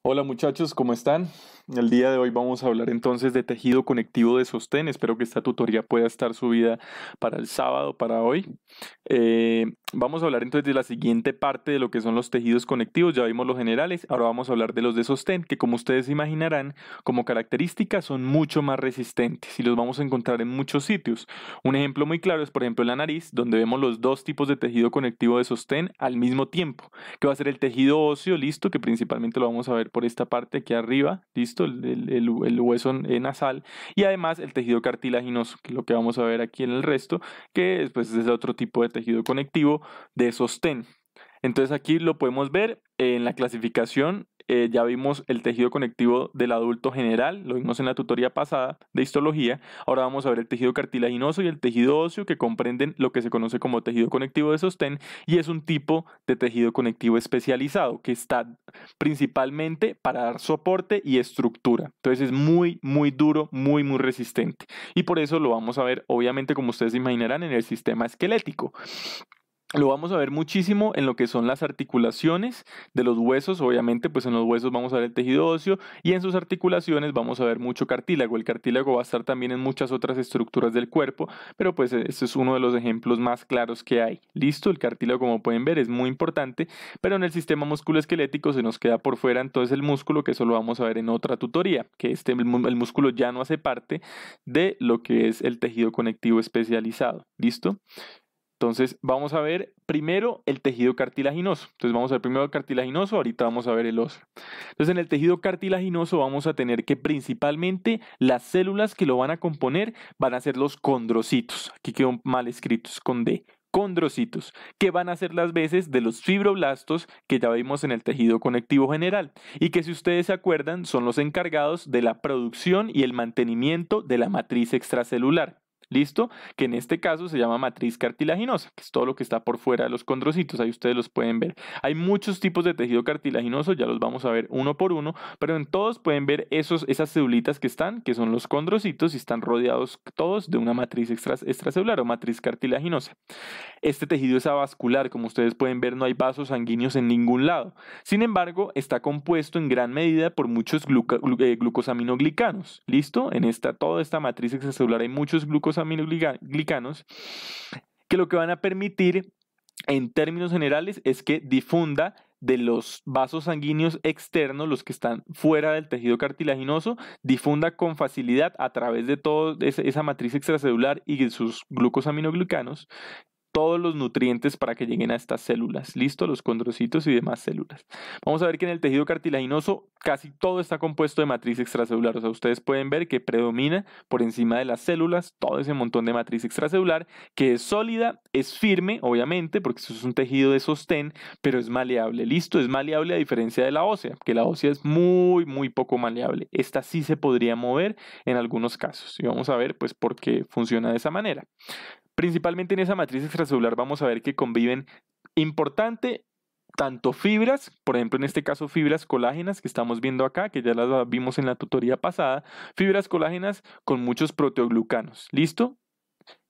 Hola muchachos, ¿cómo están? El día de hoy vamos a hablar entonces de tejido conectivo de sostén. Espero que esta tutoría pueda estar subida para el sábado, para hoy. Vamos a hablar entonces de la siguiente parte de lo que son los tejidos conectivos. Ya vimos los generales, ahora vamos a hablar de los de sostén, que como ustedes imaginarán, como características son mucho más resistentes y los vamos a encontrar en muchos sitios. Un ejemplo muy claro es, por ejemplo, la nariz, donde vemos los dos tipos de tejido conectivo de sostén al mismo tiempo, que va a ser el tejido óseo, listo, que principalmente lo vamos a ver por esta parte aquí arriba, listo, el hueso nasal, y además el tejido cartilaginoso, que es lo que vamos a ver aquí en el resto, que pues, es otro tipo de tejido conectivo de sostén. Entonces aquí lo podemos ver en la clasificación. Ya vimos el tejido conectivo del adulto general, lo vimos en la tutoría pasada de histología. Ahora vamos a ver el tejido cartilaginoso y el tejido óseo, que comprenden lo que se conoce como tejido conectivo de sostén, y es un tipo de tejido conectivo especializado que está principalmente para dar soporte y estructura. Entonces es muy, muy duro, muy, muy resistente. Y por eso lo vamos a ver, obviamente, como ustedes imaginarán, en el sistema esquelético. Lo vamos a ver muchísimo en lo que son las articulaciones de los huesos. Obviamente, pues en los huesos vamos a ver el tejido óseo y en sus articulaciones vamos a ver mucho cartílago. El cartílago va a estar también en muchas otras estructuras del cuerpo, pero pues este es uno de los ejemplos más claros que hay. Listo, el cartílago, como pueden ver, es muy importante, pero en el sistema musculoesquelético se nos queda por fuera entonces el músculo, que eso lo vamos a ver en otra tutoría, que el músculo ya no hace parte de lo que es el tejido conectivo especializado. ¿Listo? Entonces vamos a ver primero el tejido cartilaginoso. Entonces vamos a ver primero el cartilaginoso, ahorita vamos a ver el óseo. Entonces en el tejido cartilaginoso vamos a tener que principalmente las células que lo van a componer van a ser los condrocitos. Aquí quedó mal escritos con D. Condrocitos, que van a ser las veces de los fibroblastos que ya vimos en el tejido conectivo general y que, si ustedes se acuerdan, son los encargados de la producción y el mantenimiento de la matriz extracelular. ¿Listo? Que en este caso se llama matriz cartilaginosa, que es todo lo que está por fuera de los condrocitos. Ahí ustedes los pueden ver. Hay muchos tipos de tejido cartilaginoso, ya los vamos a ver uno por uno, pero en todos pueden ver esas celulitas que están, que son los condrocitos, y están rodeados todos de una matriz extracelular o matriz cartilaginosa. Este tejido es avascular, como ustedes pueden ver, no hay vasos sanguíneos en ningún lado. Sin embargo, está compuesto en gran medida por muchos glucosaminoglicanos. ¿Listo? Toda esta matriz extracelular hay muchos glucosaminoglicanos que lo que van a permitir, en términos generales, es que difunda de los vasos sanguíneos externos, los que están fuera del tejido cartilaginoso, difunda con facilidad a través de toda esa matriz extracelular y de sus glucosaminoglicanos todos los nutrientes para que lleguen a estas células. ¿Listo? Los condrocitos y demás células. Vamos a ver que en el tejido cartilaginoso casi todo está compuesto de matriz extracelular. O sea, ustedes pueden ver que predomina por encima de las células todo ese montón de matriz extracelular, que es sólida, es firme, obviamente, porque eso es un tejido de sostén, pero es maleable. ¿Listo? Es maleable a diferencia de la ósea, que la ósea es muy, muy poco maleable. Esta sí se podría mover en algunos casos. Y vamos a ver, pues, por qué funciona de esa manera. Principalmente en esa matriz extracelular vamos a ver que conviven importante tanto fibras, por ejemplo en este caso fibras colágenas que estamos viendo acá, que ya las vimos en la tutoría pasada, fibras colágenas con muchos proteoglucanos, ¿listo?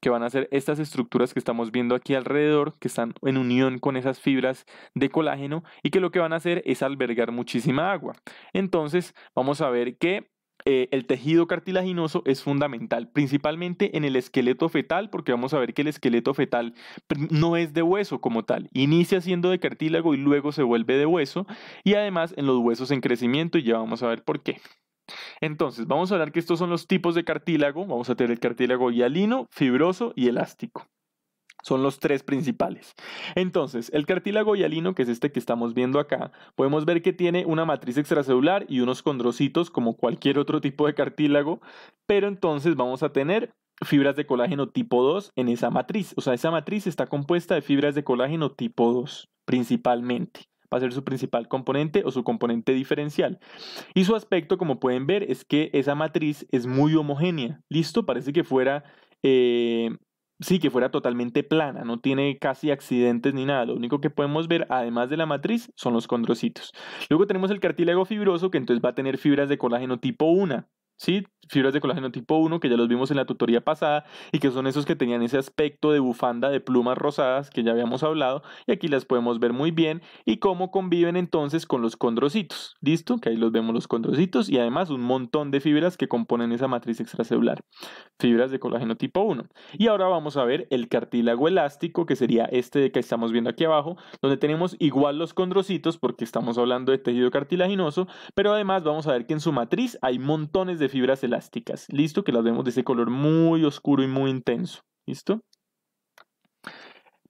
Que van a ser estas estructuras que estamos viendo aquí alrededor, que están en unión con esas fibras de colágeno y que lo que van a hacer es albergar muchísima agua. Entonces vamos a ver que el tejido cartilaginoso es fundamental, principalmente en el esqueleto fetal, porque vamos a ver que el esqueleto fetal no es de hueso como tal, inicia siendo de cartílago y luego se vuelve de hueso, y además en los huesos en crecimiento, y ya vamos a ver por qué. Entonces, vamos a hablar que estos son los tipos de cartílago. Vamos a tener el cartílago hialino, fibroso y elástico. Son los tres principales. Entonces, el cartílago hialino, que es este que estamos viendo acá, podemos ver que tiene una matriz extracelular y unos condrocitos como cualquier otro tipo de cartílago, pero entonces vamos a tener fibras de colágeno tipo 2 en esa matriz. O sea, esa matriz está compuesta de fibras de colágeno tipo 2, principalmente. Va a ser su principal componente o su componente diferencial. Y su aspecto, como pueden ver, es que esa matriz es muy homogénea. ¿Listo? Parece que fuera, sí, que fuera totalmente plana, no tiene casi accidentes ni nada. Lo único que podemos ver, además de la matriz, son los condrocitos. Luego tenemos el cartílago fibroso, que entonces va a tener fibras de colágeno tipo 1. ¿sí? Fibras de colágeno tipo 1, que ya los vimos en la tutoría pasada, y que son esos que tenían ese aspecto de bufanda de plumas rosadas, que ya habíamos hablado, y aquí las podemos ver muy bien, y cómo conviven entonces con los condrocitos, ¿listo? Que ahí los vemos los condrocitos, y además un montón de fibras que componen esa matriz extracelular, fibras de colágeno tipo 1. Y ahora vamos a ver el cartílago elástico, que sería este que estamos viendo aquí abajo, donde tenemos igual los condrocitos, porque estamos hablando de tejido cartilaginoso, pero además vamos a ver que en su matriz hay montones de fibras elásticas, ¿listo? Que las vemos de ese color muy oscuro y muy intenso, ¿listo?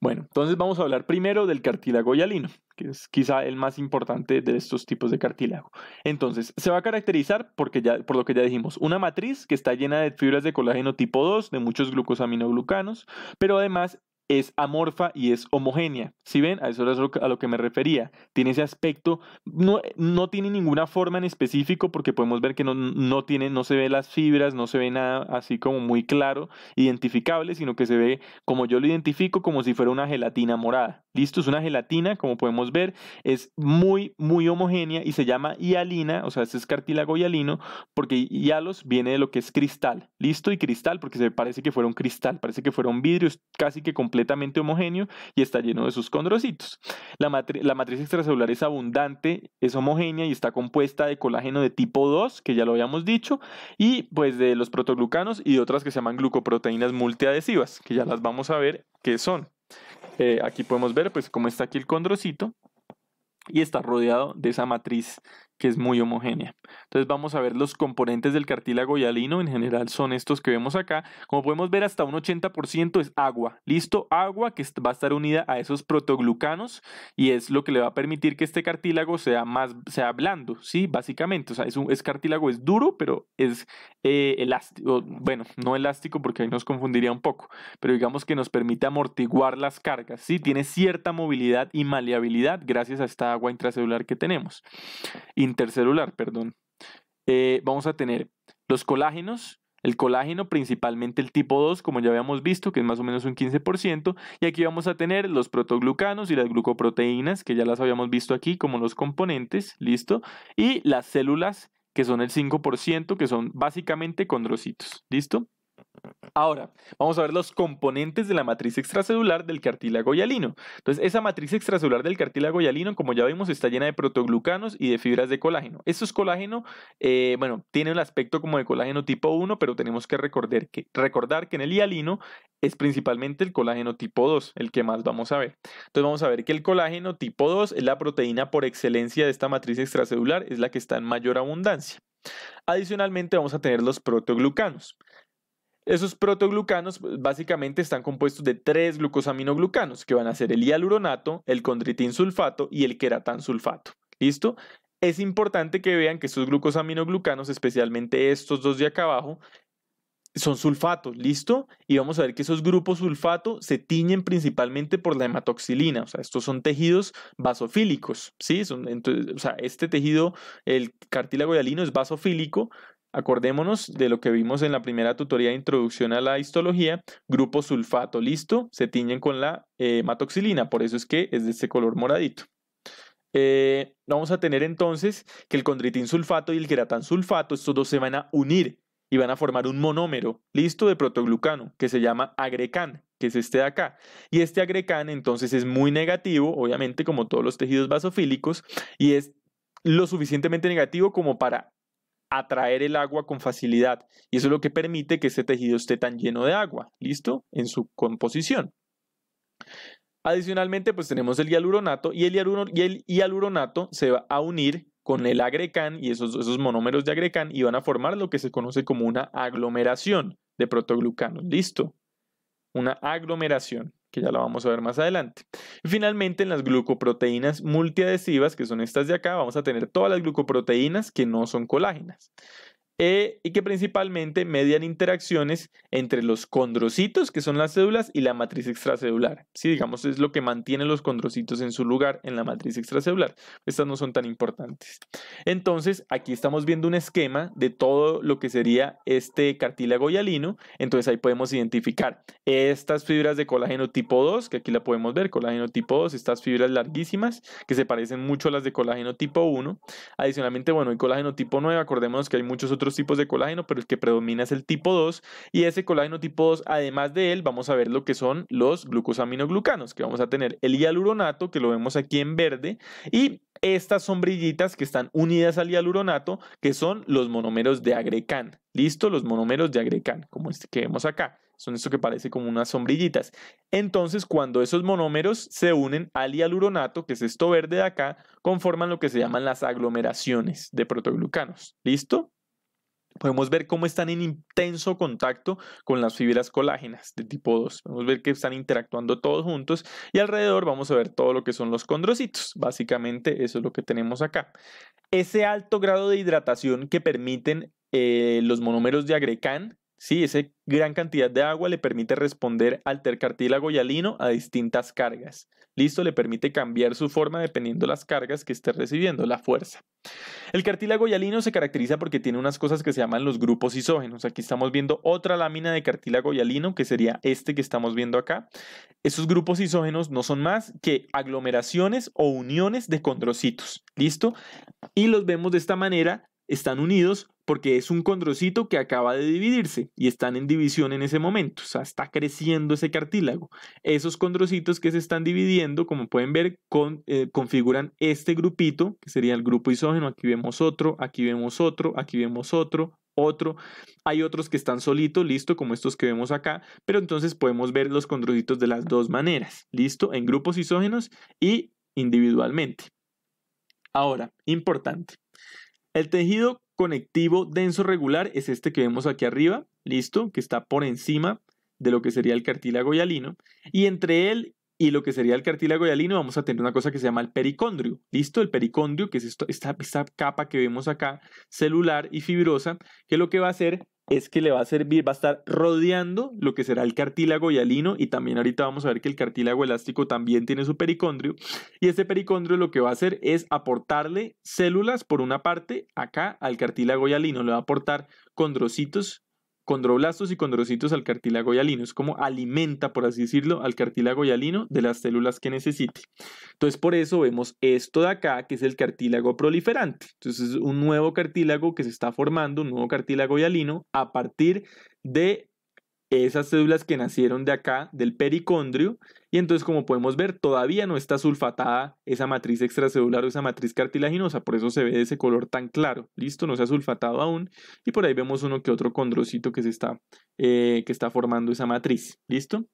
Bueno, entonces vamos a hablar primero del cartílago hialino, que es quizá el más importante de estos tipos de cartílago. Entonces, se va a caracterizar por lo que ya dijimos, una matriz que está llena de fibras de colágeno tipo 2, de muchos glucosaminoglucanos, pero además es amorfa y es homogénea. ¿Sí ven? A eso es a lo que me refería. Tiene ese aspecto, no tiene ninguna forma en específico porque podemos ver que no se ve las fibras, no se ve nada así como muy claro, identificable, sino que se ve como yo lo identifico, como si fuera una gelatina morada. ¿Listo? Es una gelatina, como podemos ver, es muy, muy homogénea y se llama hialina, o sea, este es cartílago hialino, porque hialos viene de lo que es cristal. ¿Listo? Y cristal, porque se parece que fuera un cristal, parece que fuera un vidrio, es casi que completamente homogéneo y está lleno de sus condrocitos. La matriz extracelular es abundante, es homogénea y está compuesta de colágeno de tipo 2, que ya lo habíamos dicho, y pues de los protoglucanos y de otras que se llaman glucoproteínas multiadhesivas, que ya las vamos a ver qué son. Aquí podemos ver pues cómo está aquí el condrocito y está rodeado de esa matriz que es muy homogénea. Entonces vamos a ver los componentes del cartílago hialino, en general son estos que vemos acá. Como podemos ver, hasta un 80% es agua, ¿listo? Agua que va a estar unida a esos protoglucanos y es lo que le va a permitir que este cartílago sea blando, ¿sí? Básicamente, o sea, es cartílago, es duro, pero es elástico, bueno, no elástico porque ahí nos confundiría un poco, pero digamos que nos permite amortiguar las cargas, ¿sí? Tiene cierta movilidad y maleabilidad gracias a esta agua intracelular que tenemos. Intercelular, perdón. Vamos a tener los colágenos, el colágeno principalmente el tipo 2, como ya habíamos visto, que es más o menos un 15%, y aquí vamos a tener los protoglucanos y las glucoproteínas, que ya las habíamos visto aquí como los componentes, ¿listo? Y las células, que son el 5%, que son básicamente condrocitos, ¿listo? Ahora, vamos a ver los componentes de la matriz extracelular del cartílago hialino. Entonces, esa matriz extracelular del cartílago hialino, como ya vimos, está llena de protoglucanos y de fibras de colágeno. Esto es colágeno, bueno, tiene el aspecto como de colágeno tipo 1, pero tenemos que recordar que en el hialino es principalmente el colágeno tipo 2, el que más vamos a ver. Entonces, vamos a ver que el colágeno tipo 2 es la proteína por excelencia de esta matriz extracelular, es la que está en mayor abundancia. Adicionalmente, vamos a tener los protoglucanos. Esos protoglucanos básicamente están compuestos de 3 glucosaminoglucanos, que van a ser el hialuronato, el condritin sulfato y el queratan sulfato. ¿Listo? Es importante que vean que estos glucosaminoglucanos, especialmente estos dos de acá abajo, son sulfatos, ¿listo? Y vamos a ver que esos grupos sulfato se tiñen principalmente por la hematoxilina, o sea, estos son tejidos basofílicos, ¿sí? Entonces, o sea, este tejido, el cartílago hialino es basofílico. Acordémonos de lo que vimos en la primera tutoría de introducción a la histología, grupo sulfato, ¿listo? Se tiñen con la hematoxilina, por eso es que es de este color moradito. Vamos a tener entonces que el condritin sulfato y el queratan sulfato, estos dos se van a unir y van a formar un monómero, ¿listo? De protoglucano, que se llama agrecan, que es este de acá. Y este agrecan entonces es muy negativo, obviamente como todos los tejidos basofílicos, y es lo suficientemente negativo como para atraer el agua con facilidad. Y eso es lo que permite que este tejido esté tan lleno de agua, ¿listo? En su composición. Adicionalmente, pues tenemos el hialuronato y el hialuronato se va a unir con el agrecan y esos monómeros de agrecan y van a formar lo que se conoce como una aglomeración de protoglucanos. ¿Listo? Una aglomeración, que ya la vamos a ver más adelante. Y finalmente, en las glucoproteínas multiadhesivas, que son estas de acá, vamos a tener todas las glucoproteínas que no son colágenas. Y que principalmente median interacciones entre los condrocitos, que son las células, y la matriz extracelular. Sí, digamos, es lo que mantiene los condrocitos en su lugar en la matriz extracelular. Estas no son tan importantes. Entonces, aquí estamos viendo un esquema de todo lo que sería este cartílago hialino. Entonces, ahí podemos identificar estas fibras de colágeno tipo 2, que aquí la podemos ver, colágeno tipo 2, estas fibras larguísimas, que se parecen mucho a las de colágeno tipo 1. Adicionalmente, bueno, el colágeno tipo 9, acordémonos que hay muchos otros otros tipos de colágeno, pero el que predomina es el tipo 2, y ese colágeno tipo 2, además de él, vamos a ver lo que son los glucosaminoglucanos, que vamos a tener el hialuronato, que lo vemos aquí en verde, y estas sombrillitas que están unidas al hialuronato, que son los monómeros de agrecan. ¿Listo? Los monómeros de agrecan, como este que vemos acá. Son esto que parece como unas sombrillitas. Entonces, cuando esos monómeros se unen al hialuronato, que es esto verde de acá, conforman lo que se llaman las aglomeraciones de protoglucanos. ¿Listo? Podemos ver cómo están en intenso contacto con las fibras colágenas de tipo 2. Podemos ver que están interactuando todos juntos y alrededor vamos a ver todo lo que son los condrocitos. Básicamente eso es lo que tenemos acá. Ese alto grado de hidratación que permiten los monómeros de agrecan, sí, esa gran cantidad de agua le permite responder al cartílago hialino a distintas cargas. ¿Listo? Le permite cambiar su forma dependiendo de las cargas que esté recibiendo, la fuerza. El cartílago hialino se caracteriza porque tiene unas cosas que se llaman los grupos isógenos. Aquí estamos viendo otra lámina de cartílago hialino, que sería este que estamos viendo acá. Esos grupos isógenos no son más que aglomeraciones o uniones de condrocitos. ¿Listo? Y los vemos de esta manera, están unidos porque es un condrocito que acaba de dividirse y están en división en ese momento, o sea, está creciendo ese cartílago. Esos condrocitos que se están dividiendo, como pueden ver, configuran este grupito, que sería el grupo isógeno. Aquí vemos otro, aquí vemos otro, aquí vemos otro. Hay otros que están solitos, listo, como estos que vemos acá, pero entonces podemos ver los condrocitos de las dos maneras, listo, en grupos isógenos y individualmente. Ahora, importante, el tejido conectivo denso regular es este que vemos aquí arriba, listo, que está por encima de lo que sería el cartílago hialino, y entre él y lo que sería el cartílago hialino vamos a tener una cosa que se llama el pericondrio, listo, el pericondrio, que es esta capa que vemos acá, celular y fibrosa, que lo que va a hacer es que le va a servir, va a estar rodeando lo que será el cartílago hialino, y también ahorita vamos a ver que el cartílago elástico también tiene su pericondrio, y este pericondrio lo que va a hacer es aportarle células por una parte acá al cartílago hialino, le va a aportar condrocitos, condroblastos y condrocitos al cartílago hialino. Es como alimenta, por así decirlo, al cartílago hialino de las células que necesite. Entonces, por eso vemos esto de acá, que es el cartílago proliferante. Entonces, es un nuevo cartílago que se está formando, un nuevo cartílago hialino, a partir de esas células que nacieron de acá, del pericondrio, y entonces, como podemos ver, todavía no está sulfatada esa matriz extracelular o esa matriz cartilaginosa, por eso se ve de ese color tan claro, listo, no se ha sulfatado aún, y por ahí vemos uno que otro condrocito que está formando esa matriz, listo.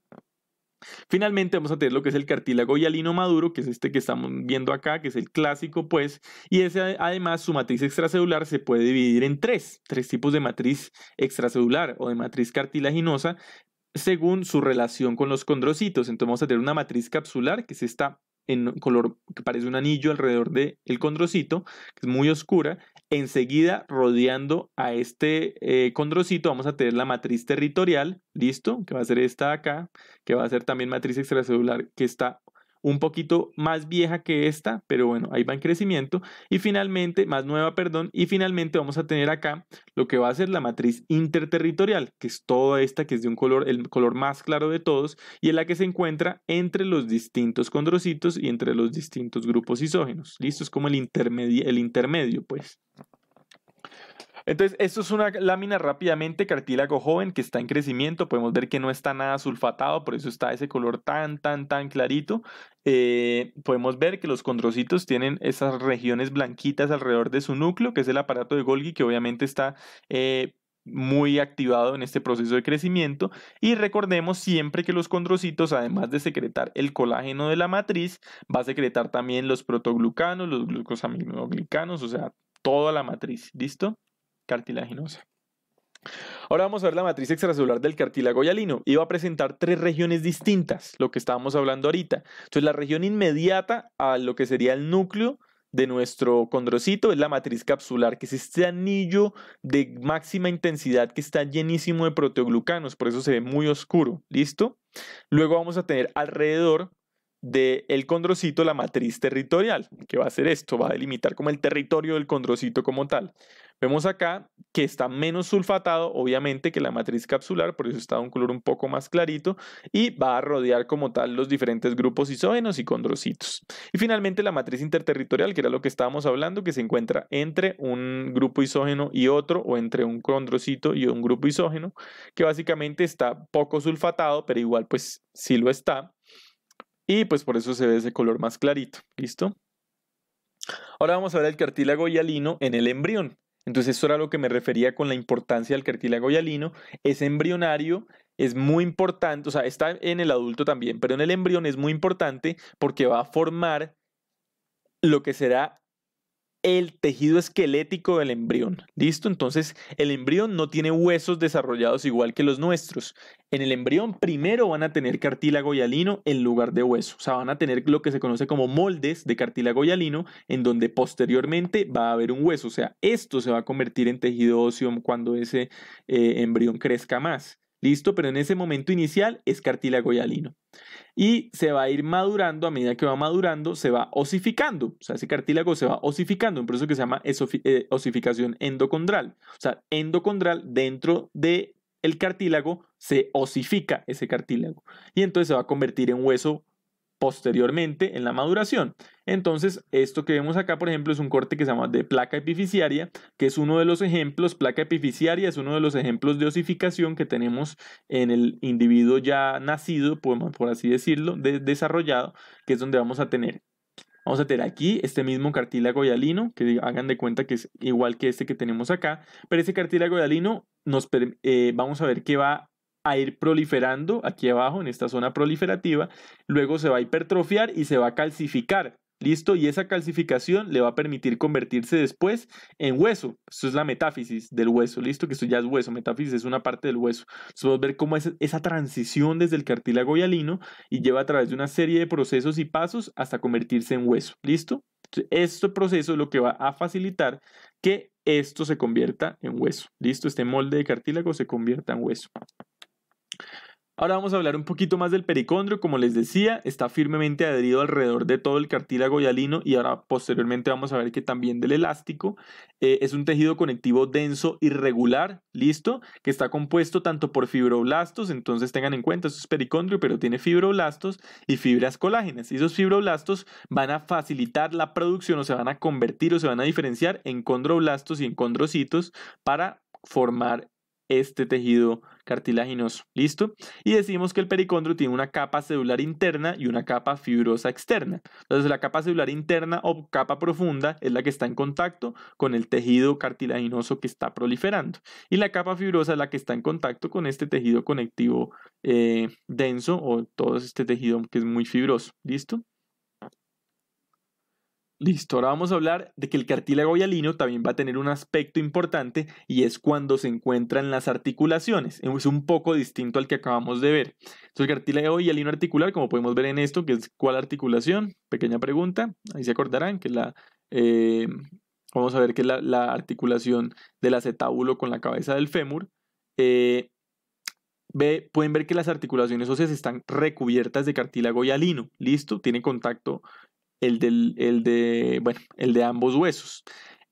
Finalmente vamos a tener lo que es el cartílago hialino maduro, que es este que estamos viendo acá, que es el clásico, pues, y ese, además su matriz extracelular se puede dividir en tres tipos de matriz extracelular o de matriz cartilaginosa según su relación con los condrocitos. Entonces vamos a tener una matriz capsular, que es esta en color que parece un anillo alrededor del condrocito, que es muy oscura. Enseguida, rodeando a este condrocito, vamos a tener la matriz territorial, listo, que va a ser esta de acá, que va a ser también matriz extracelular, que está un poquito más vieja que esta, pero bueno, ahí va en crecimiento, y finalmente, más nueva, perdón, y finalmente vamos a tener acá lo que va a ser la matriz interterritorial, que es toda esta, que es de un color, el color más claro de todos, y en la que se encuentra entre los distintos condrocitos y entre los distintos grupos isógenos. Listo, es como el intermedio, pues. Entonces, esto es una lámina rápidamente, cartílago joven que está en crecimiento. Podemos ver que no está nada sulfatado, por eso está ese color tan clarito. Podemos ver que los condrocitos tienen esas regiones blanquitas alrededor de su núcleo, que es el aparato de Golgi, que obviamente está muy activado en este proceso de crecimiento. Y recordemos siempre que los condrocitos, además de secretar el colágeno de la matriz, va a secretar también los protoglucanos, los glucosaminoglicanos, o sea, toda la matriz. ¿Listo? Cartilaginosa. Ahora vamos a ver la matriz extracelular del cartílago hialino y va a presentar tres regiones distintas, lo que estábamos hablando ahorita. Entonces, la región inmediata a lo que sería el núcleo de nuestro condrocito es la matriz capsular, que es este anillo de máxima intensidad que está llenísimo de proteoglucanos, por eso se ve muy oscuro. ¿Listo? Luego vamos a tener alrededor del condrocito la matriz territorial, que va a ser esto, va a delimitar como el territorio del condrocito como tal. Vemos acá que está menos sulfatado, obviamente, que la matriz capsular, por eso está de un color un poco más clarito, y va a rodear como tal los diferentes grupos isógenos y condrocitos. Y finalmente la matriz interterritorial, que era lo que estábamos hablando, que se encuentra entre un grupo isógeno y otro, o entre un condrocito y un grupo isógeno, que básicamente está poco sulfatado, pero igual pues sí lo está. Y pues por eso se ve ese color más clarito, ¿listo? Ahora vamos a ver el cartílago hialino en el embrión. Entonces esto era lo que me refería con la importancia del cartílago hialino. Es embrionario, es muy importante, o sea, está en el adulto también, pero en el embrión es muy importante porque va a formar lo que será el tejido esquelético del embrión. ¿Listo? Entonces, el embrión no tiene huesos desarrollados igual que los nuestros. En el embrión primero van a tener cartílago hialino en lugar de hueso. O sea, van a tener lo que se conoce como moldes de cartílago hialino, en donde posteriormente va a haber un hueso. O sea, esto se va a convertir en tejido óseo cuando ese embrión crezca más. ¿Listo? Pero en ese momento inicial es cartílago hialino. Y se va a ir madurando, a medida que va madurando, se va osificando. O sea, ese cartílago se va osificando, un proceso que se llama osificación endocondral. O sea, endocondral dentro del cartílago se osifica ese cartílago. Y entonces se va a convertir en hueso posteriormente en la maduración. Entonces, esto que vemos acá, por ejemplo, es un corte que se llama de placa epifisiaria, que es uno de los ejemplos, placa epifisiaria es uno de los ejemplos de osificación que tenemos en el individuo ya nacido, por así decirlo, desarrollado, que es donde vamos a tener. Vamos a tener aquí este mismo cartílago hialino, que hagan de cuenta que es igual que este que tenemos acá, pero ese cartílago hialino vamos a ver que va a ir proliferando aquí abajo en esta zona proliferativa, luego se va a hipertrofiar y se va a calcificar. ¿Listo? Y esa calcificación le va a permitir convertirse después en hueso. Esto es la metáfisis del hueso. ¿Listo? Que esto ya es hueso. Metáfisis es una parte del hueso. Entonces vamos a ver cómo es esa transición desde el cartílago hialino y lleva a través de una serie de procesos y pasos hasta convertirse en hueso. ¿Listo? Entonces, este proceso es lo que va a facilitar que esto se convierta en hueso. ¿Listo? Este molde de cartílago se convierta en hueso. Ahora vamos a hablar un poquito más del pericondrio. Como les decía, está firmemente adherido alrededor de todo el cartílago hialino y ahora posteriormente vamos a ver que también del elástico. Es un tejido conectivo denso y regular, ¿listo? Que está compuesto tanto por fibroblastos, entonces tengan en cuenta, esto es pericondrio, pero tiene fibroblastos y fibras colágenas. Y esos fibroblastos van a facilitar la producción o se van a convertir o se van a diferenciar en condroblastos y en condrocitos para formar este tejido cartilaginoso, ¿listo? Y decimos que el pericondrio tiene una capa celular interna y una capa fibrosa externa. Entonces la capa celular interna o capa profunda es la que está en contacto con el tejido cartilaginoso que está proliferando. Y la capa fibrosa es la que está en contacto con este tejido conectivo denso o todo este tejido que es muy fibroso, ¿listo? Listo, ahora vamos a hablar de que el cartílago hialino también va a tener un aspecto importante y es cuando se encuentra en las articulaciones. Es un poco distinto al que acabamos de ver. Entonces, el cartílago hialino articular, como podemos ver en esto, que es ¿cuál articulación? Pequeña pregunta, ahí se acordarán que eh, vamos a ver que es la articulación del acetábulo con la cabeza del fémur. Eh, pueden ver que las articulaciones óseas están recubiertas de cartílago hialino. ¿Listo? Tiene contacto el de ambos huesos.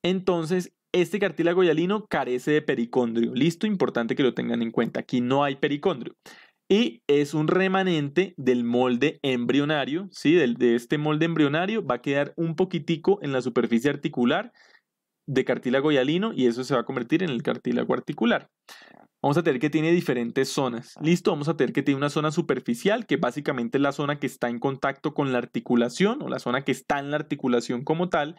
Entonces, este cartílago hialino carece de pericondrio. Listo, importante que lo tengan en cuenta. Aquí no hay pericondrio. Y es un remanente del molde embrionario, ¿sí? De este molde embrionario va a quedar un poquitico en la superficie articular de cartílago hialino y eso se va a convertir en el cartílago articular. Vamos a tener que tiene diferentes zonas. Listo, vamos a tener que tiene una zona superficial, que básicamente es la zona que está en contacto con la articulación o la zona que está en la articulación como tal,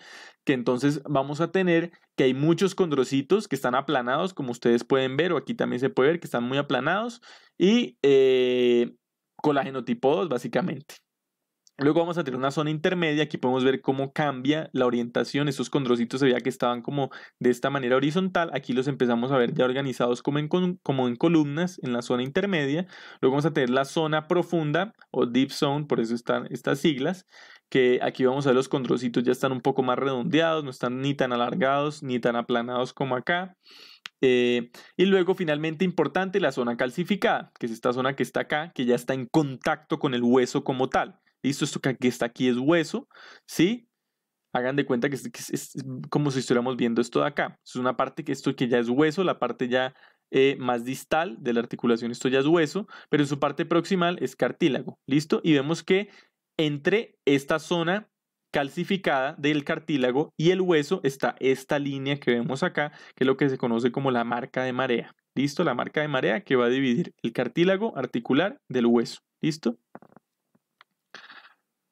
que entonces vamos a tener que hay muchos condrocitos que están aplanados, como ustedes pueden ver, o aquí también se puede ver que están muy aplanados, y colágenotipodos básicamente. Luego vamos a tener una zona intermedia, aquí podemos ver cómo cambia la orientación, estos condrocitos se veía que estaban como de esta manera horizontal, aquí los empezamos a ver ya organizados como en columnas en la zona intermedia. Luego vamos a tener la zona profunda o deep zone, por eso están estas siglas, que aquí vamos a ver los condrocitos ya están un poco más redondeados, no están ni tan alargados ni tan aplanados como acá. Y luego finalmente importante la zona calcificada, que es esta zona que está acá, que ya está en contacto con el hueso como tal. ¿listo? Esto que está aquí es hueso, ¿sí? Hagan de cuenta que es como si estuviéramos viendo esto de acá. Es una parte que esto que ya es hueso, la parte ya más distal de la articulación, esto ya es hueso, pero en su parte proximal es cartílago, ¿listo? Y vemos que entre esta zona calcificada del cartílago y el hueso está esta línea que vemos acá, que es lo que se conoce como la marca de marea, ¿listo? La marca de marea que va a dividir el cartílago articular del hueso, ¿listo?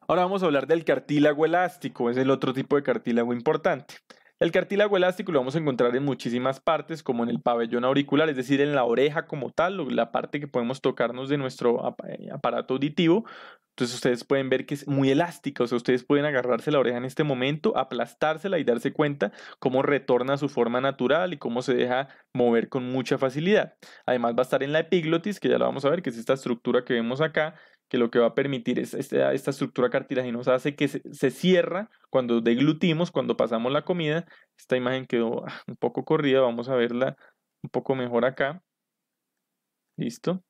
Ahora vamos a hablar del cartílago elástico, es el otro tipo de cartílago importante. El cartílago elástico lo vamos a encontrar en muchísimas partes, como en el pabellón auricular, es decir, en la oreja como tal, la parte que podemos tocarnos de nuestro aparato auditivo. Entonces ustedes pueden ver que es muy elástica, o sea, ustedes pueden agarrarse la oreja en este momento, aplastársela y darse cuenta cómo retorna a su forma natural y cómo se deja mover con mucha facilidad. Además va a estar en la epiglotis, que ya lo vamos a ver, que es esta estructura que vemos acá, que lo que va a permitir es esta estructura cartilaginosa hace que se cierra cuando deglutimos, cuando pasamos la comida. Esta imagen quedó un poco corrida, vamos a verla un poco mejor acá. ¿Listo?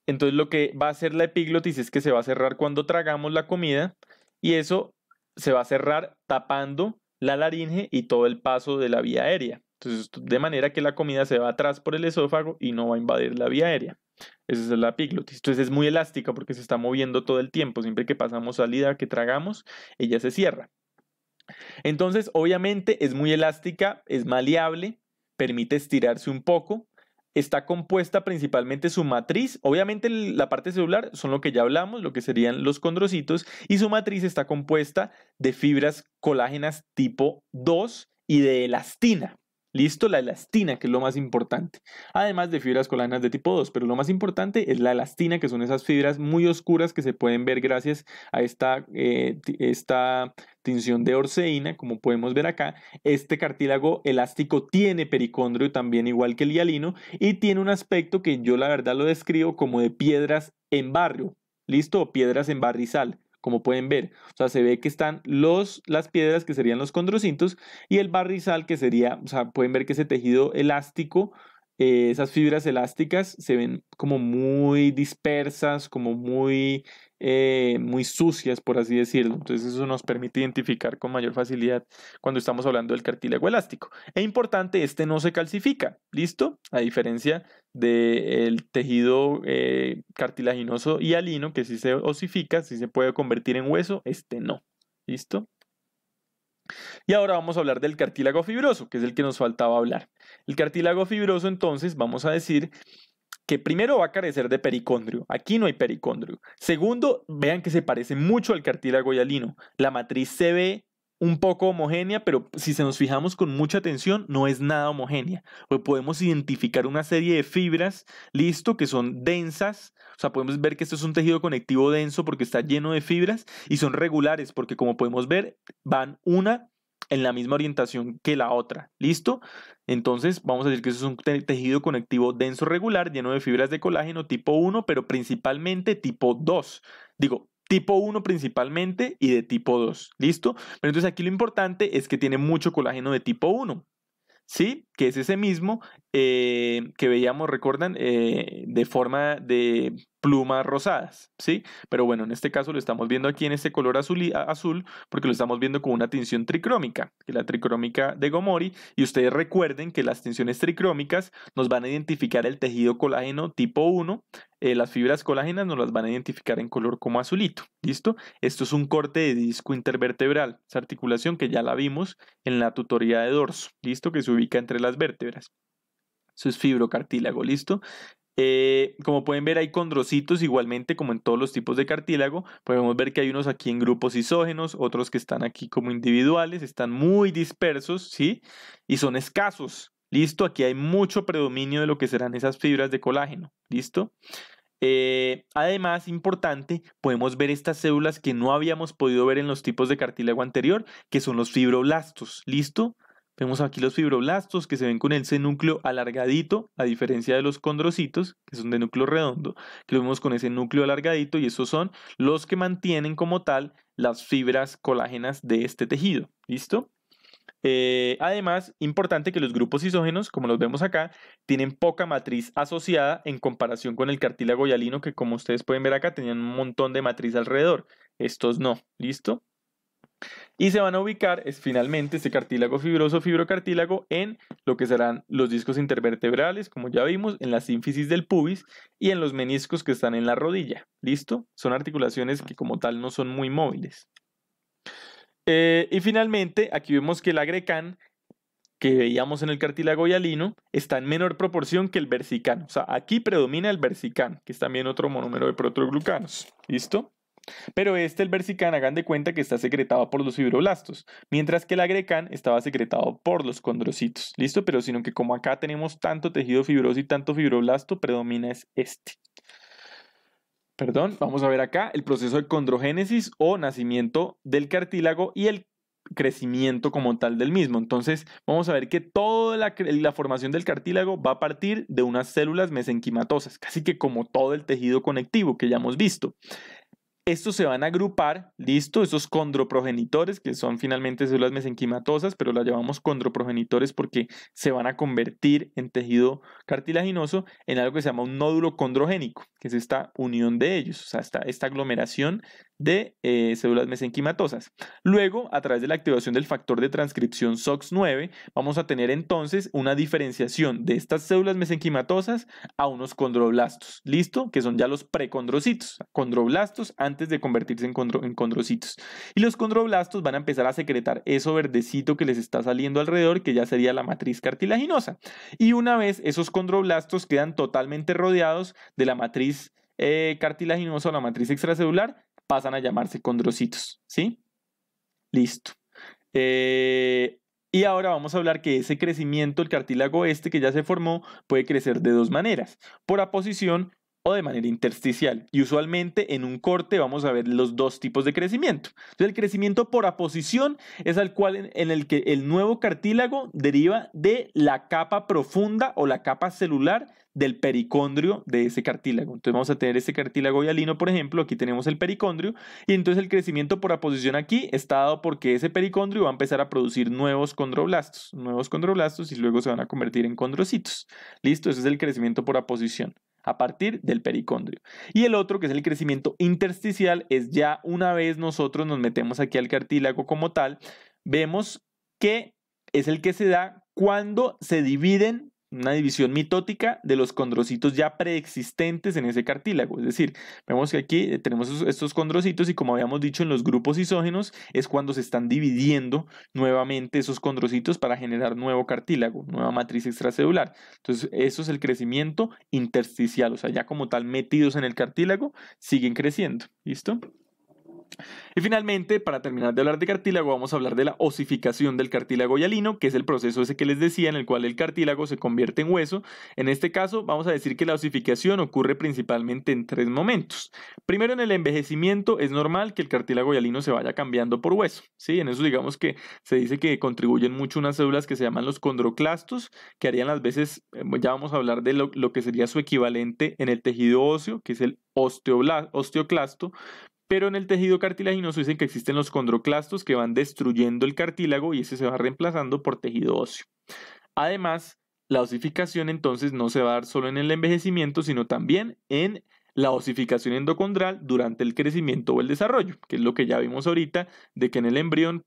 Entonces lo que va a hacer la epiglotis es que se va a cerrar cuando tragamos la comida y eso se va a cerrar tapando la laringe y todo el paso de la vía aérea. Entonces, de manera que la comida se va atrás por el esófago y no va a invadir la vía aérea. Esa es la epiglotis. Entonces es muy elástica porque se está moviendo todo el tiempo. Siempre que pasamos salida, que tragamos, ella se cierra. Entonces, obviamente es muy elástica, es maleable, permite estirarse un poco. Está compuesta principalmente su matriz, obviamente la parte celular son lo que ya hablamos, lo que serían los condrocitos, y su matriz está compuesta de fibras colágenas tipo 2 y de elastina. ¿Listo? La elastina, que es lo más importante. Además de fibras colágenas de tipo 2, pero lo más importante es la elastina, que son esas fibras muy oscuras que se pueden ver gracias a esta tinción de orceína, como podemos ver acá. Este cartílago elástico tiene pericondrio también igual que el hialino y tiene un aspecto que yo la verdad lo describo como de piedras en barrio, ¿listo? O piedras en barrizal, como pueden ver. O sea, se ve que están las piedras que serían los condrocitos y el barrizal que sería, o sea, pueden ver que ese tejido elástico, esas fibras elásticas se ven como muy dispersas, como muy sucias, por así decirlo. Entonces eso nos permite identificar con mayor facilidad cuando estamos hablando del cartílago elástico. Es importante, este no se calcifica, ¿listo? A diferencia del tejido cartilaginoso hialino, que sí se osifica, sí se puede convertir en hueso, este no, ¿listo? Y ahora vamos a hablar del cartílago fibroso, que es el que nos faltaba hablar. El cartílago fibroso, entonces, vamos a decir que primero va a carecer de pericondrio. Aquí no hay pericondrio. Segundo, vean que se parece mucho al cartílago hialino. La matriz se ve un poco homogénea, pero si se nos fijamos con mucha atención, no es nada homogénea. Pues podemos identificar una serie de fibras, listo, que son densas. O sea, podemos ver que esto es un tejido conectivo denso porque está lleno de fibras y son regulares porque, como podemos ver, van una en la misma orientación que la otra. ¿Listo? Entonces vamos a decir que eso es un tejido conectivo denso regular lleno de fibras de colágeno tipo 1, pero principalmente tipo 2. Digo, tipo 1 principalmente y de tipo 2. ¿Listo? Pero entonces aquí lo importante es que tiene mucho colágeno de tipo 1. ¿Sí? Que es ese mismo que veíamos, recuerdan, de forma de plumas rosadas, ¿sí? Pero bueno, en este caso lo estamos viendo aquí en este color azul porque lo estamos viendo con una tinción tricrómica, que es la tricrómica de Gomori, y ustedes recuerden que las tinciones tricrómicas nos van a identificar el tejido colágeno tipo 1, las fibras colágenas nos las van a identificar en color como azulito, ¿listo? Esto es un corte de disco intervertebral, esa articulación que ya la vimos en la tutoría de dorso, ¿listo? Que se ubica entre las vértebras. Eso es fibrocartílago, ¿listo? Como pueden ver, hay condrocitos igualmente como en todos los tipos de cartílago. Podemos ver que hay unos aquí en grupos isógenos, otros que están aquí como individuales, están muy dispersos, ¿sí? Y son escasos, ¿listo? Aquí hay mucho predominio de lo que serán esas fibras de colágeno, ¿listo? Además, importante, podemos ver estas células que no habíamos podido ver en los tipos de cartílago anterior, que son los fibroblastos, ¿listo? Vemos aquí los fibroblastos que se ven con ese núcleo alargadito, a diferencia de los condrocitos, que son de núcleo redondo, que lo vemos con ese núcleo alargadito y esos son los que mantienen como tal las fibras colágenas de este tejido, ¿listo? Además, importante que los grupos isógenos, como los vemos acá, tienen poca matriz asociada en comparación con el cartílago hialino, que como ustedes pueden ver acá, tenían un montón de matriz alrededor. Estos no, ¿listo? Y se van a ubicar finalmente este cartílago fibroso, fibrocartílago, en lo que serán los discos intervertebrales, como ya vimos, en la sínfisis del pubis y en los meniscos que están en la rodilla. ¿Listo? Son articulaciones que como tal no son muy móviles. Y finalmente, aquí vemos que el agrecán que veíamos en el cartílago hialino está en menor proporción que el versicano. O sea, aquí predomina el versicán, que es también otro monómero de proteoglucanos. ¿Listo? Pero el versicán, hagan de cuenta que está secretado por los fibroblastos, mientras que el agrecán estaba secretado por los condrocitos. ¿Listo? Pero sino que como acá tenemos tanto tejido fibroso y tanto fibroblasto, predomina es este. Perdón, vamos a ver acá el proceso de condrogénesis o nacimiento del cartílago y el crecimiento como tal del mismo. Entonces vamos a ver que toda la formación del cartílago va a partir de unas células mesenquimatosas, casi que como todo el tejido conectivo que ya hemos visto. Estos se van a agrupar, listo, esos condroprogenitores, que son finalmente células mesenquimatosas, pero las llamamos condroprogenitores porque se van a convertir en tejido cartilaginoso en algo que se llama un nódulo condrogénico, que es esta unión de ellos, o sea, esta aglomeración de células mesenquimatosas. Luego, a través de la activación del factor de transcripción SOX9, vamos a tener entonces una diferenciación de estas células mesenquimatosas a unos condroblastos, ¿listo? Que son ya los precondrocitos, condroblastos antes de convertirse en condrocitos. Y los condroblastos van a empezar a secretar eso verdecito que les está saliendo alrededor, que ya sería la matriz cartilaginosa. Y una vez esos condroblastos quedan totalmente rodeados de la matriz cartilaginosa o la matriz extracelular, pasan a llamarse condrocitos, ¿sí? Listo. Y ahora vamos a hablar que ese crecimiento, el cartílago que ya se formó, puede crecer de dos maneras, por aposición o de manera intersticial. Y usualmente en un corte vamos a ver los dos tipos de crecimiento. Entonces el crecimiento por aposición es el cual en el que el nuevo cartílago deriva de la capa profunda o la capa celular del pericondrio de ese cartílago. Entonces vamos a tener este cartílago hialino, por ejemplo, aquí tenemos el pericondrio, y entonces el crecimiento por aposición aquí está dado porque ese pericondrio va a empezar a producir nuevos condroblastos y luego se van a convertir en condrocitos. ¿Listo? Ese es el crecimiento por aposición a partir del pericondrio. Y el otro, que es el crecimiento intersticial, es ya una vez nosotros nos metemos aquí al cartílago como tal, vemos que es el que se da cuando se dividen, una división mitótica de los condrocitos ya preexistentes en ese cartílago. Es decir, vemos que aquí tenemos estos condrocitos y como habíamos dicho en los grupos isógenos es cuando se están dividiendo nuevamente esos condrocitos para generar nuevo cartílago, nueva matriz extracelular. Entonces eso es el crecimiento intersticial, o sea, ya como tal metidos en el cartílago siguen creciendo. ¿Listo? Y finalmente, para terminar de hablar de cartílago, vamos a hablar de la osificación del cartílago hialino, que es el proceso ese que les decía en el cual el cartílago se convierte en hueso. En este caso, vamos a decir que la osificación ocurre principalmente en tres momentos. Primero, en el envejecimiento es normal que el cartílago hialino se vaya cambiando por hueso, ¿sí? En eso digamos que se dice que contribuyen mucho unas células que se llaman los condroclastos, que harían las veces, ya vamos a hablar de lo que sería su equivalente en el tejido óseo, que es el osteoclasto. Pero en el tejido cartilaginoso dicen que existen los condroclastos que van destruyendo el cartílago y ese se va reemplazando por tejido óseo. Además, la osificación entonces no se va a dar solo en el envejecimiento, sino también en la osificación endocondral durante el crecimiento o el desarrollo, que es lo que ya vimos ahorita, de que en el embrión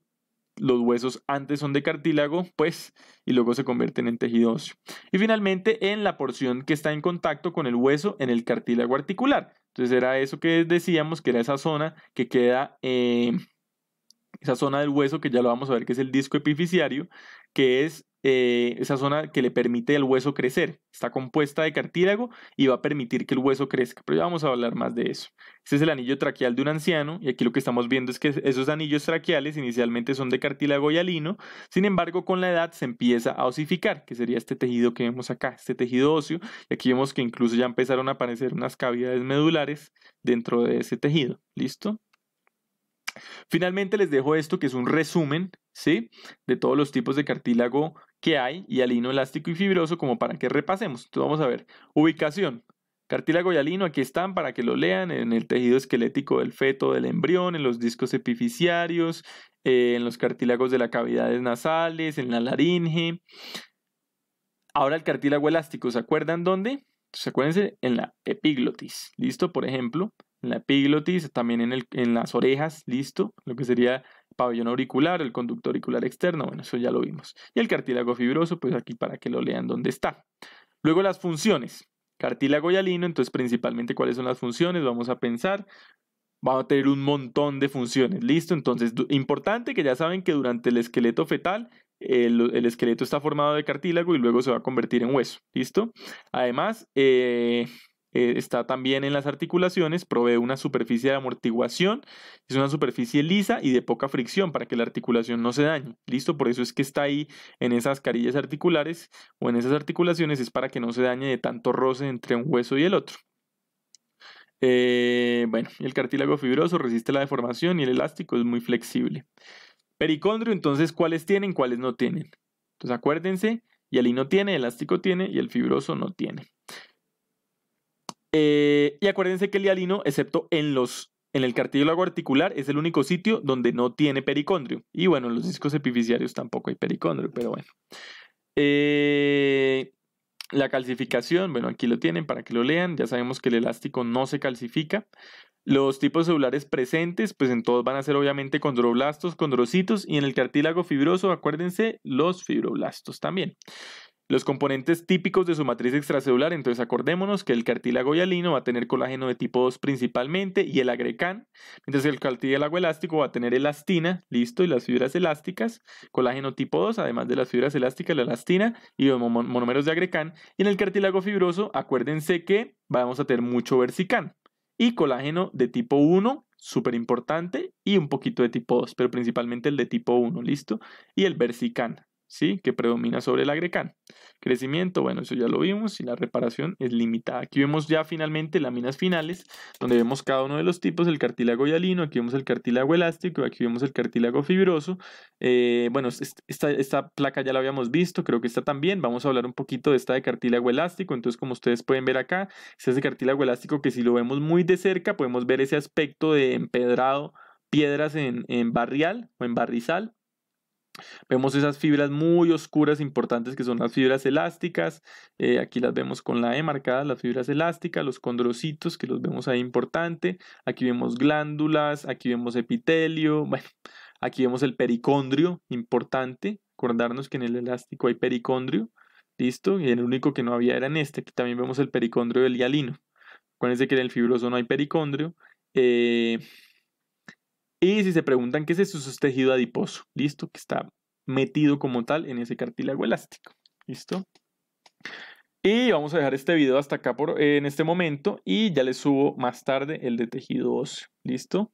los huesos antes son de cartílago, pues, y luego se convierten en tejido óseo. Y finalmente, en la porción que está en contacto con el hueso en el cartílago articular. Entonces era eso que decíamos, que era esa zona que queda, esa zona del hueso que ya lo vamos a ver que es el disco epifisiario, que es esa zona que le permite al hueso crecer. Está compuesta de cartílago y va a permitir que el hueso crezca, pero ya vamos a hablar más de eso. Este es el anillo traqueal de un anciano y aquí lo que estamos viendo es que esos anillos traqueales inicialmente son de cartílago hialino, sin embargo con la edad se empieza a osificar, que sería este tejido que vemos acá, este tejido óseo, y aquí vemos que incluso ya empezaron a aparecer unas cavidades medulares dentro de ese tejido. ¿Listo? Finalmente les dejo esto que es un resumen, ¿sí?, de todos los tipos de cartílago que hay, hialino, elástico y fibroso, como para que repasemos. Entonces vamos a ver, ubicación, cartílago hialino, aquí están para que lo lean, en el tejido esquelético del feto, del embrión, en los discos epifisiarios, en los cartílagos de las cavidades nasales, en la laringe. Ahora el cartílago elástico, ¿se acuerdan dónde? Entonces, acuérdense en la epiglotis, ¿listo? Por ejemplo, en la epiglotis, también en las orejas, ¿listo? Lo que sería el pabellón auricular, el conducto auricular externo, bueno, eso ya lo vimos. Y el cartílago fibroso, pues aquí para que lo lean dónde está. Luego las funciones, cartílago hialino, entonces principalmente cuáles son las funciones, vamos a pensar. Va a tener un montón de funciones, ¿listo? Entonces, importante que ya saben que durante el esqueleto fetal, el esqueleto está formado de cartílago y luego se va a convertir en hueso, ¿listo? Además, está también en las articulaciones, provee una superficie de amortiguación, es una superficie lisa y de poca fricción para que la articulación no se dañe, ¿listo? Por eso es que está ahí en esas carillas articulares o en esas articulaciones, es para que no se dañe de tanto roce entre un hueso y el otro. Bueno, el cartílago fibroso resiste la deformación y el elástico es muy flexible. Pericondrio, entonces, ¿cuáles tienen? ¿Cuáles no tienen? Entonces, acuérdense, hialino tiene, elástico tiene y el fibroso no tiene. Y acuérdense que el hialino, excepto en el cartílago articular, es el único sitio donde no tiene pericondrio. Y bueno, en los discos epifisiarios tampoco hay pericondrio, pero bueno. La calcificación, bueno, aquí lo tienen para que lo lean. Ya sabemos que el elástico no se calcifica. Los tipos celulares presentes, pues en todos van a ser obviamente condroblastos, condrocitos y en el cartílago fibroso, acuérdense, los fibroblastos también. Los componentes típicos de su matriz extracelular, entonces acordémonos que el cartílago hialino va a tener colágeno de tipo 2 principalmente y el agrecan, mientras que el cartílago elástico va a tener elastina, listo, y las fibras elásticas, colágeno tipo 2, además de las fibras elásticas, la elastina y los monómeros de agrecan. Y en el cartílago fibroso, acuérdense que vamos a tener mucho versican y colágeno de tipo 1, súper importante, y un poquito de tipo 2, pero principalmente el de tipo 1, listo, y el versican, ¿sí? Que predomina sobre el agrecan. Crecimiento, bueno, eso ya lo vimos y la reparación es limitada. Aquí vemos ya finalmente láminas finales, donde vemos cada uno de los tipos, el cartílago hialino, aquí vemos el cartílago elástico, aquí vemos el cartílago fibroso. Bueno, esta placa ya la habíamos visto, creo que esta también. Vamos a hablar un poquito de esta de cartílago elástico. Entonces, como ustedes pueden ver acá, este es de cartílago elástico que si lo vemos muy de cerca, podemos ver ese aspecto de empedrado, piedras en barrial o en barrizal. Vemos esas fibras muy oscuras importantes que son las fibras elásticas. Aquí las vemos con la E marcada, las fibras elásticas, los condrocitos que los vemos ahí importante. Aquí vemos glándulas, aquí vemos epitelio. Bueno, aquí vemos el pericondrio importante. Acordarnos que en el elástico hay pericondrio. Listo, y el único que no había era en este. Aquí también vemos el pericondrio del hialino. Acuérdense que en el fibroso no hay pericondrio. Y si se preguntan qué es eso, es tejido adiposo, ¿listo? Que está metido como tal en ese cartílago elástico, ¿listo? Y vamos a dejar este video hasta acá en este momento y ya les subo más tarde el de tejido óseo, ¿listo?